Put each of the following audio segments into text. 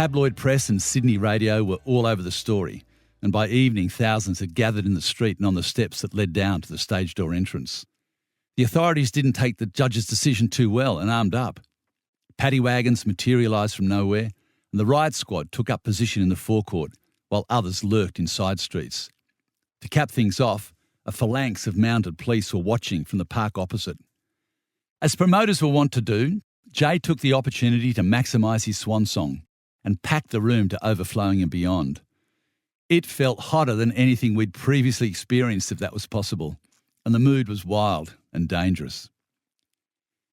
tabloid press and Sydney radio were all over the story, and by evening thousands had gathered in the street and on the steps that led down to the stage door entrance. The authorities didn't take the judge's decision too well and armed up. Paddy wagons materialised from nowhere, and the riot squad took up position in the forecourt while others lurked in side streets. To cap things off, a phalanx of mounted police were watching from the park opposite. As promoters were wont to do, Jay took the opportunity to maximise his swan song and packed the room to overflowing and beyond. It felt hotter than anything we'd previously experienced, if that was possible, and the mood was wild and dangerous.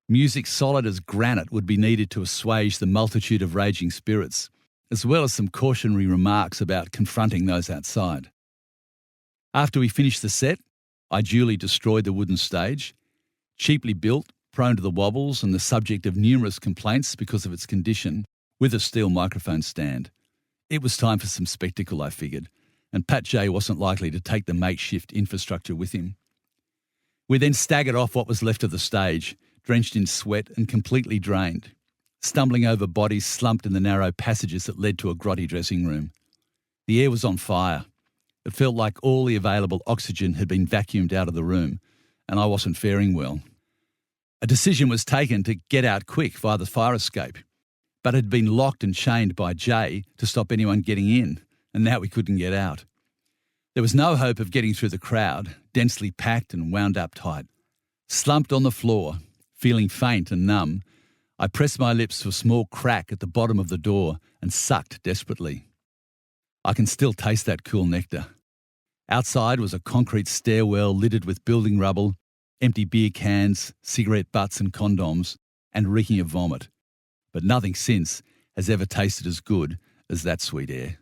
Music solid as granite would be needed to assuage the multitude of raging spirits, as well as some cautionary remarks about confronting those outside. After we finished the set, I duly destroyed the wooden stage, cheaply built, prone to the wobbles and the subject of numerous complaints because of its condition, with a steel microphone stand. It was time for some spectacle, I figured, and Pat J wasn't likely to take the makeshift infrastructure with him. We then staggered off what was left of the stage, drenched in sweat and completely drained, stumbling over bodies slumped in the narrow passages that led to a grotty dressing room. The air was on fire. It felt like all the available oxygen had been vacuumed out of the room, and I wasn't faring well. A decision was taken to get out quick via the fire escape, but had been locked and chained by Jay to stop anyone getting in, and now we couldn't get out. There was no hope of getting through the crowd, densely packed and wound up tight. Slumped on the floor, feeling faint and numb, I pressed my lips to a small crack at the bottom of the door and sucked desperately. I can still taste that cool nectar. Outside was a concrete stairwell littered with building rubble, empty beer cans, cigarette butts and condoms, and reeking of vomit. But nothing since has ever tasted as good as that sweet air.